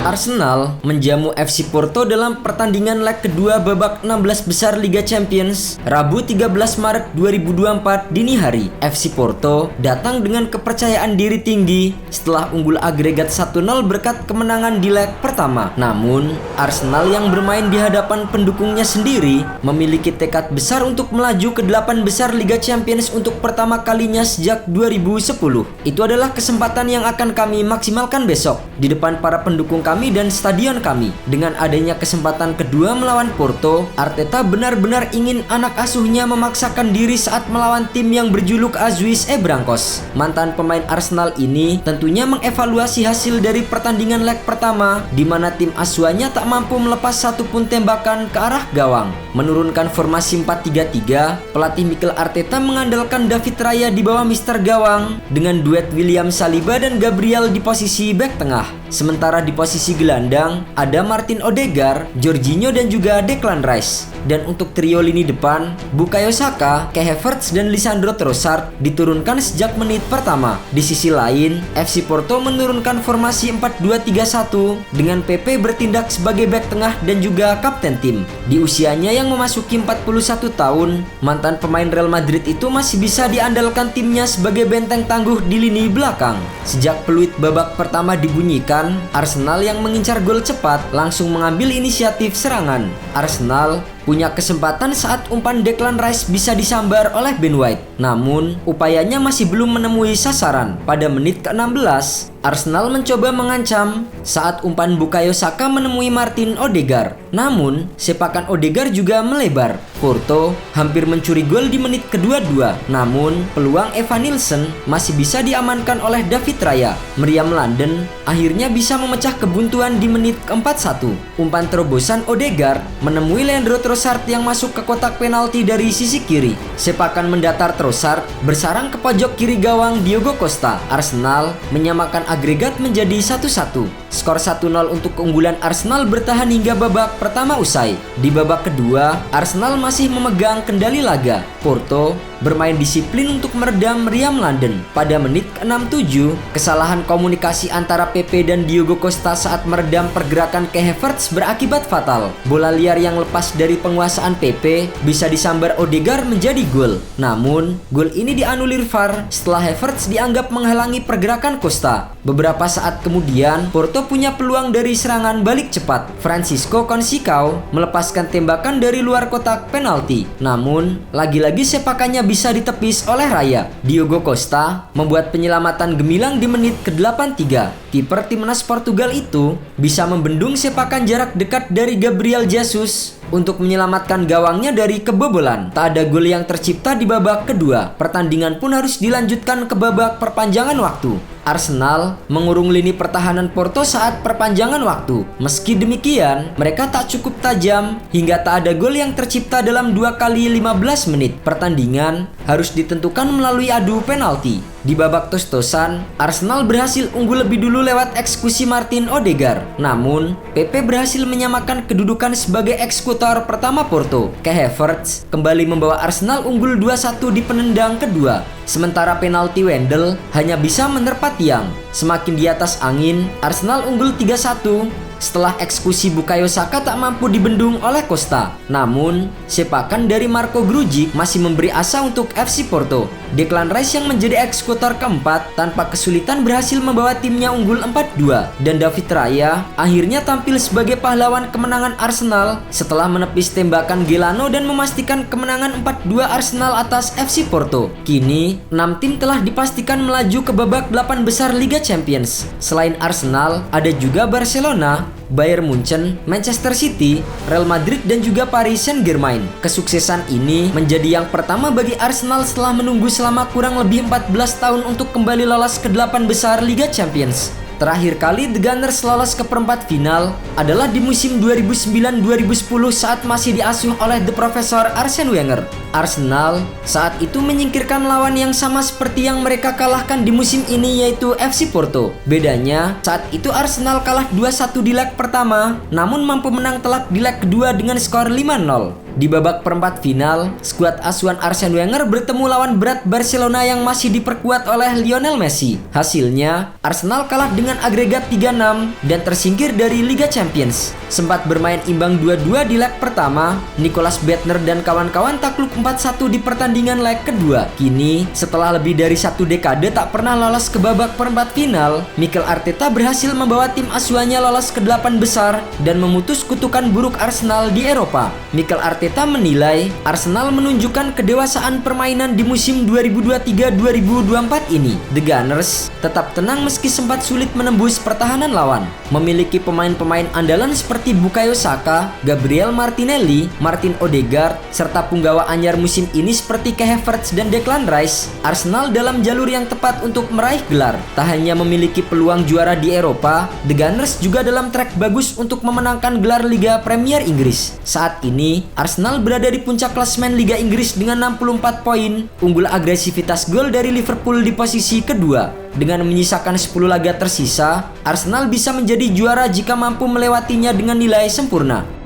Arsenal menjamu FC Porto dalam pertandingan leg kedua babak 16 besar Liga Champions Rabu 13 Maret 2024 dini hari. FC Porto datang dengan kepercayaan diri tinggi setelah unggul agregat 1-0 berkat kemenangan di leg pertama. Namun, Arsenal yang bermain di hadapan pendukungnya sendiri memiliki tekad besar untuk melaju ke 8 besar Liga Champions untuk pertama kalinya sejak 2010. Itu adalah kesempatan yang akan kami maksimalkan besok di depan para pendukung kami dan stadion kami. Dengan adanya kesempatan kedua melawan Porto, Arteta benar-benar ingin anak asuhnya memaksakan diri saat melawan tim yang berjuluk Azuis Brancos. Mantan pemain Arsenal ini tentunya mengevaluasi hasil dari pertandingan leg pertama di mana tim asuhannya tak mampu melepas satu pun tembakan ke arah gawang. Menurunkan formasi 4-3-3, pelatih Mikel Arteta mengandalkan David Raya di bawah Mister Gawang dengan duet William Saliba dan Gabriel di posisi bek tengah. Sementara di posisi gelandang ada Martin Odegaard, Jorginho dan juga Declan Rice. Dan untuk trio lini depan, Bukayo Saka, Kai Havertz dan Lisandro Trossard diturunkan sejak menit pertama. Di sisi lain, FC Porto menurunkan formasi 4-2-3-1 dengan Pepe bertindak sebagai bek tengah dan juga kapten tim. Di usianya yang memasuki 41 tahun, mantan pemain Real Madrid itu masih bisa diandalkan timnya sebagai benteng tangguh di lini belakang. Sejak peluit babak pertama dibunyikan, Arsenal yang mengincar gol cepat langsung mengambil inisiatif serangan. Arsenal punya kesempatan saat umpan Declan Rice bisa disambar oleh Ben White. Namun, upayanya masih belum menemui sasaran. Pada menit ke-16, Arsenal mencoba mengancam saat umpan Bukayo Saka menemui Martin Odegaard. Namun, sepakan Odegaard juga melebar. Porto hampir mencuri gol di menit ke-22. Namun, peluang Evan Nilsson masih bisa diamankan oleh David Raya. Meriam London akhirnya bisa memecah kebuntuan di menit ke-41. Umpan terobosan Odegaard menemui Leandro Trossard yang masuk ke kotak penalti dari sisi kiri. Sepakan mendatar Trossard bersarang ke pojok kiri gawang Diogo Costa. Arsenal menyamakan agregat menjadi 1-1. Skor 1-0 untuk keunggulan Arsenal bertahan hingga babak pertama usai. Di babak kedua, Arsenal masih memegang kendali laga. Porto bermain disiplin untuk meredam meriam London. Pada menit ke-67, kesalahan komunikasi antara Pepe dan Diogo Costa saat meredam pergerakan Kai Havertz berakibat fatal. Bola liar yang lepas dari penguasaan Pepe bisa disambar Odegaard menjadi gol. Namun, gol ini dianulir VAR setelah Havertz dianggap menghalangi pergerakan Costa. Beberapa saat kemudian, Porto punya peluang dari serangan balik cepat. Francisco Conceição melepaskan tembakan dari luar kotak penalti. Namun, lagi-lagi sepakannya bisa ditepis oleh Raya. Diogo Costa membuat penyelamatan gemilang di menit ke-83. Kiper timnas Portugal itu bisa membendung sepakan jarak dekat dari Gabriel Jesus untuk menyelamatkan gawangnya dari kebobolan. Tak ada gol yang tercipta di babak kedua. Pertandingan pun harus dilanjutkan ke babak perpanjangan waktu. Arsenal mengurung lini pertahanan Porto saat perpanjangan waktu. Meski demikian, mereka tak cukup tajam hingga tak ada gol yang tercipta dalam 2 kali 15 menit. Pertandingan harus ditentukan melalui adu penalti. Di babak tos-tosan, Arsenal berhasil unggul lebih dulu lewat eksekusi Martin Odegaard. Namun, Pepe berhasil menyamakan kedudukan sebagai eksekutor pertama Porto. Kai Havertz kembali membawa Arsenal unggul 2-1 di penendang kedua. Sementara penalti Wendell hanya bisa menerpa tiang. Semakin di atas angin, Arsenal unggul 3-1 setelah eksekusi Bukayo Saka tak mampu dibendung oleh Costa. Namun, sepakan dari Marco Grujic masih memberi asa untuk FC Porto. Declan Rice yang menjadi eksekutor keempat tanpa kesulitan berhasil membawa timnya unggul 4-2. Dan David Raya akhirnya tampil sebagai pahlawan kemenangan Arsenal setelah menepis tembakan Gelano dan memastikan kemenangan 4-2 Arsenal atas FC Porto. Kini, 6 tim telah dipastikan melaju ke babak 8 besar Liga Champions. Selain Arsenal, ada juga Barcelona, Bayern Munchen, Manchester City, Real Madrid dan juga Paris Saint-Germain. Kesuksesan ini menjadi yang pertama bagi Arsenal setelah menunggu selama kurang lebih 14 tahun untuk kembali lolos ke 8 besar Liga Champions. Terakhir kali The Gunners lolos ke perempat final adalah di musim 2009-2010 saat masih diasuh oleh The Professor Arsene Wenger. Arsenal saat itu menyingkirkan lawan yang sama seperti yang mereka kalahkan di musim ini, yaitu FC Porto. Bedanya, saat itu Arsenal kalah 2-1 di leg pertama, namun mampu menang telak di leg kedua dengan skor 5-0. Di babak perempat final, skuad asuhan Arsene Wenger bertemu lawan berat Barcelona yang masih diperkuat oleh Lionel Messi. Hasilnya, Arsenal kalah dengan agregat 3-6 dan tersingkir dari Liga Champions. Sempat bermain imbang 2-2 di leg pertama, Nicolas Bettner dan kawan-kawan takluk 4-1 di pertandingan leg kedua. Kini, setelah lebih dari 1 dekade tak pernah lolos ke babak perempat final, Mikel Arteta berhasil membawa tim asuhannya lolos ke 8 besar dan memutus kutukan buruk Arsenal di Eropa. Mikel Arteta menilai Arsenal menunjukkan kedewasaan permainan di musim 2023-2024 ini. The Gunners tetap tenang meski sempat sulit menembus pertahanan lawan. Memiliki pemain-pemain andalan seperti Bukayo Saka, Gabriel Martinelli, Martin Odegaard, serta punggawa anyar musim ini seperti Kai Havertz dan Declan Rice, Arsenal dalam jalur yang tepat untuk meraih gelar. Tak hanya memiliki peluang juara di Eropa, The Gunners juga dalam track bagus untuk memenangkan gelar Liga Premier Inggris. Saat ini, Arsenal berada di puncak klasemen Liga Inggris dengan 64 poin, unggul agresivitas gol dari Liverpool di posisi kedua. Dengan menyisakan 10 laga tersisa, Arsenal bisa menjadi juara jika mampu melewatinya dengan nilai sempurna.